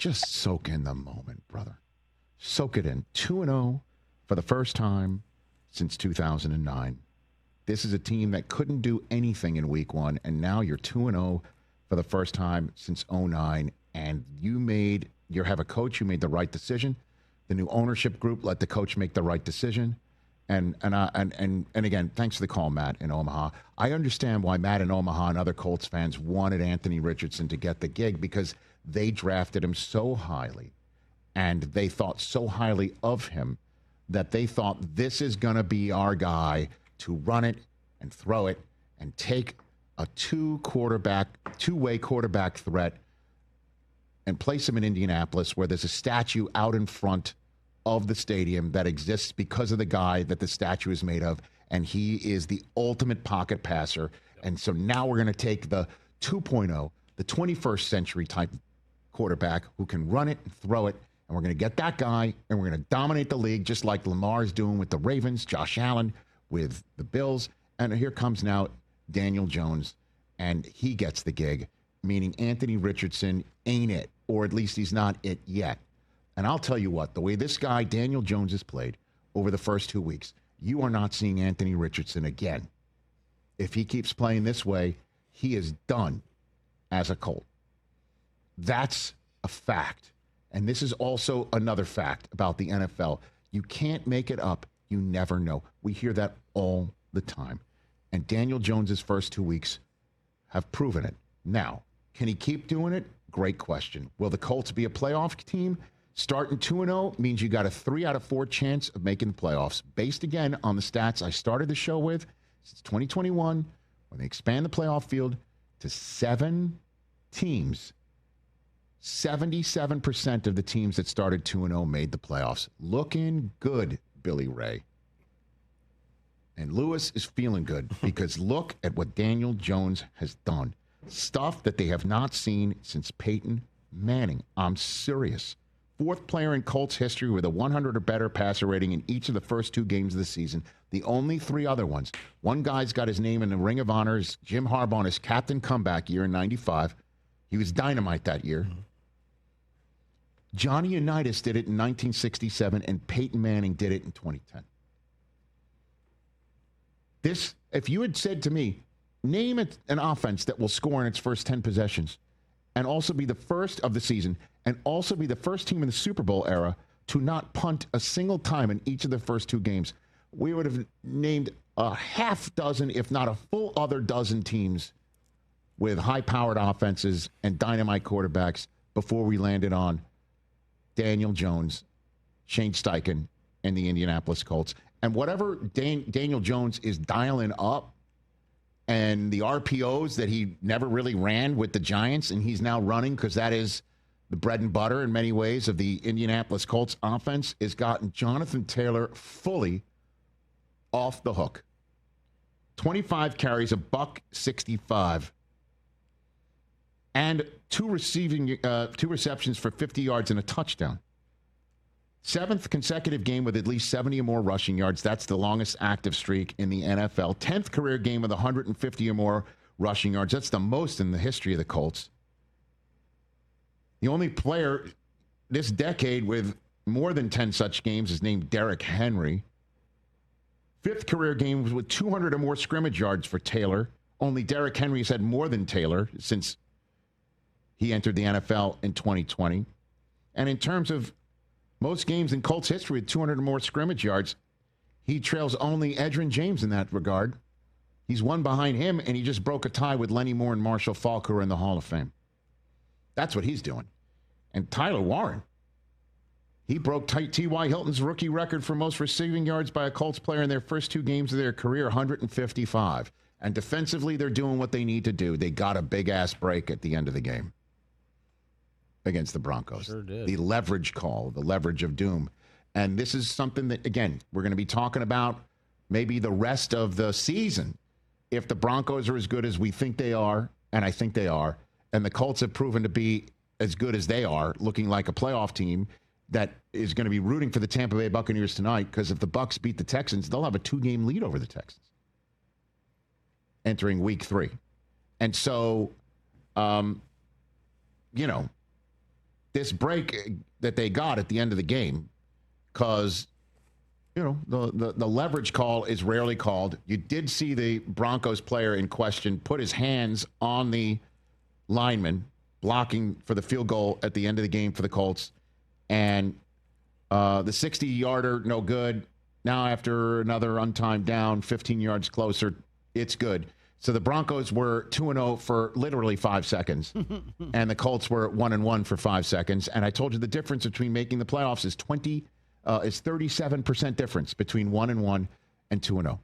Just soak in the moment, brother. Soak it in. 2-0 for the first time since 2009. This is a team that couldn't do anything in week one, and now you're 2-0 for the first time since 2009, and you have a coach who made the right decision. The new ownership group let the coach make the right decision. And again, thanks for the call, Matt in Omaha. I understand why Matt in Omaha and other Colts fans wanted Anthony Richardson to get the gig, because they drafted him so highly and they thought so highly of him that they thought this is going to be our guy to run it and throw it and take a two-way quarterback threat and place him in Indianapolis, where there's a statue out in front of the stadium that exists because of the guy that the statue is made of, and he is the ultimate pocket passer. And so now we're going to take the 2.0, the 21st century type quarterback who can run it and throw it, and we're going to get that guy, and we're going to dominate the league just like Lamar's doing with the Ravens, Josh Allen with the Bills, and here comes now Daniel Jones, and he gets the gig, meaning Anthony Richardson ain't it, or at least he's not it yet. And I'll tell you what, the way this guy, Daniel Jones, has played over the first 2 weeks, you are not seeing Anthony Richardson again. If he keeps playing this way, he is done as a Colt. That's a fact. And this is also another fact about the NFL. You can't make it up. You never know. We hear that all the time. And Daniel Jones's first 2 weeks have proven it. Now, can he keep doing it? Great question. Will the Colts be a playoff team? Starting 2-0 means you got a 3 out of 4 chance of making the playoffs, based again on the stats I started the show with since 2021, when they expand the playoff field to 7 teams. 77% of the teams that started 2-0 made the playoffs. Looking good, Billy Ray. And Lewis is feeling good because look at what Daniel Jones has done. Stuff that they have not seen since Peyton Manning. I'm serious. 4th player in Colts history with a 100 or better passer rating in each of the first 2 games of the season. The only 3 other ones. One guy's got his name in the Ring of Honor, is Jim Harbaugh, on his captain comeback year in 95. He was dynamite that year. Johnny Unitas did it in 1967, and Peyton Manning did it in 2010. This, if you had said to me, name an offense that will score in its first 10 possessions and also be the first of the season and also be the first team in the Super Bowl era to not punt a single time in each of the first 2 games, we would have named a half dozen, if not a full other dozen teams with high-powered offenses and dynamite quarterbacks before we landed on Daniel Jones, Shane Steichen, and the Indianapolis Colts. And whatever Daniel Jones is dialing up, and the RPOs that he never really ran with the Giants, and he's now running because that is the bread and butter in many ways of the Indianapolis Colts offense, has gotten Jonathan Taylor fully off the hook. 25 carries, $165, and 2 receptions for 50 yards and a touchdown. 7th consecutive game with at least 70 or more rushing yards. That's the longest active streak in the NFL. 10th career game with 150 or more rushing yards. That's the most in the history of the Colts. The only player this decade with more than 10 such games is named Derrick Henry. 5th career game was with 200 or more scrimmage yards for Taylor. Only Derrick Henry's had more than Taylor since he entered the NFL in 2020. And in terms of most games in Colts history with 200 or more scrimmage yards, he trails only Edgerrin James in that regard. He's one behind him, and he just broke a tie with Lenny Moore and Marshall Faulk, who are in the Hall of Fame. That's what he's doing. And Tyler Warren, he broke T.Y. Hilton's rookie record for most receiving yards by a Colts player in their first 2 games of their career, 155. And defensively, they're doing what they need to do. They got a big-ass break at the end of the game against the Broncos. Sure did. The leverage call, the leverage of doom. And this is something that, again, we're going to be talking about maybe the rest of the season. If the Broncos are as good as we think they are, and I think they are, and the Colts have proven to be as good as they are, looking like a playoff team that is going to be rooting for the Tampa Bay Buccaneers tonight, because if the Bucs beat the Texans, they'll have a 2-game lead over the Texans entering week 3. And so, this break that they got at the end of the game, because, the leverage call is rarely called. You did see the Broncos player in question put his hands on the lineman, blocking for the field goal at the end of the game for the Colts. And the 60-yarder, no good. Now after another untimed down, 15 yards closer, it's good. So the Broncos were 2-0 for literally 5 seconds, and the Colts were 1-1 for 5 seconds. And I told you the difference between making the playoffs is 37% difference between 1-1 and 2-0.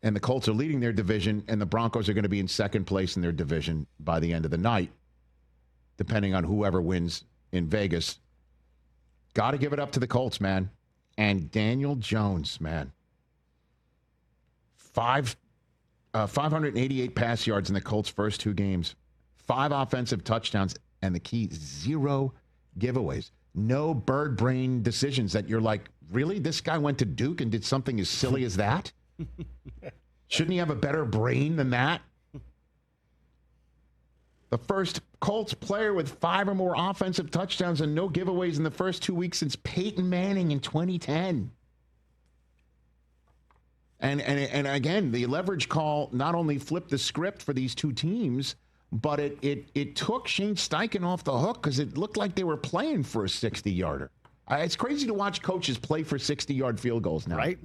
And the Colts are leading their division, and the Broncos are going to be in second place in their division by the end of the night, depending on whoever wins in Vegas. Got to give it up to the Colts, man. And Daniel Jones, man. 588 pass yards in the Colts' first 2 games. 5 offensive touchdowns, and the key, 0 giveaways. No bird brain decisions that you're like, really? This guy went to Duke and did something as silly as that? Shouldn't he have a better brain than that? The first Colts player with 5 or more offensive touchdowns and no giveaways in the first 2 weeks since Peyton Manning in 2010. And again, the leverage call not only flipped the script for these two teams, but it took Shane Steichen off the hook because it looked like they were playing for a 60-yarder. It's crazy to watch coaches play for 60-yard field goals now. Right.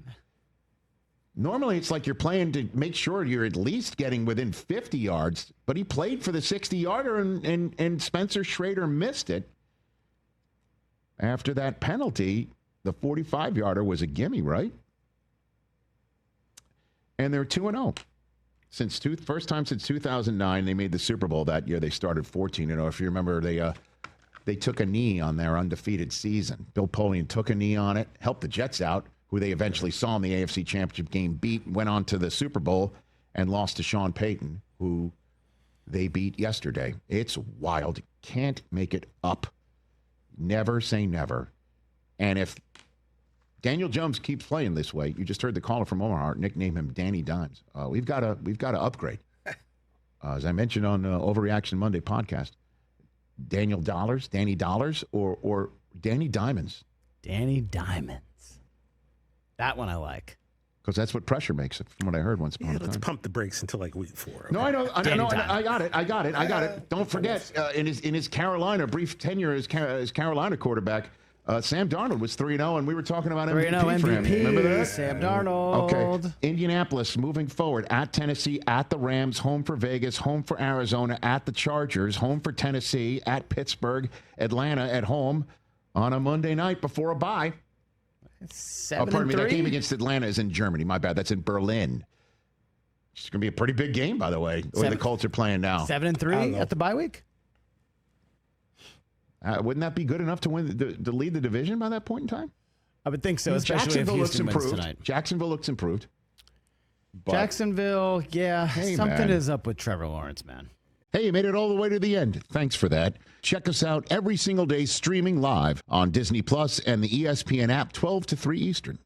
Normally, it's like you're playing to make sure you're at least getting within 50 yards, but he played for the 60-yarder, and Spencer Schrader missed it. After that penalty, the 45-yarder was a gimme, right? And they're 2-0. First time since 2009, they made the Super Bowl that year. They started 14-0. If you remember, they took a knee on their undefeated season. Bill Polian took a knee on it, helped the Jets out, who they eventually saw in the AFC Championship game, beat, went on to the Super Bowl, and lost to Sean Payton, who they beat yesterday. It's wild. Can't make it up. Never say never. And if Daniel Jones keeps playing this way, you just heard the caller from Omaha nickname him Danny Dimes. We've got to upgrade. As I mentioned on Overreaction Monday podcast, Danny Dollars, or Danny Diamonds. Danny Diamonds. That one I like. Because that's what pressure makes it, from what I heard once upon a time. Let's pump the brakes until like week 4. Okay? No, I know. I got it. Don't forget, in his Carolina, brief tenure as Carolina quarterback, Sam Darnold was 3-0, and we were talking about MVP for him. Remember that? Sam Darnold. Okay. Indianapolis moving forward at Tennessee, at the Rams, home for Vegas, home for Arizona, at the Chargers, home for Tennessee, at Pittsburgh, Atlanta at home on a Monday night before a bye. 7-3. Pardon me. That game against Atlanta is in Germany. My bad. That's in Berlin. It's going to be a pretty big game, by the way, the way the Colts are playing now. 7-3 at the bye week? Wouldn't that be good enough to win to lead the division by that point in time? I would think so, especially if Houston wins tonight. Jacksonville looks improved. Jacksonville, yeah. Something is up with Trevor Lawrence, man. Hey, you made it all the way to the end. Thanks for that. Check us out every single day streaming live on Disney Plus and the ESPN app 12 to 3 Eastern.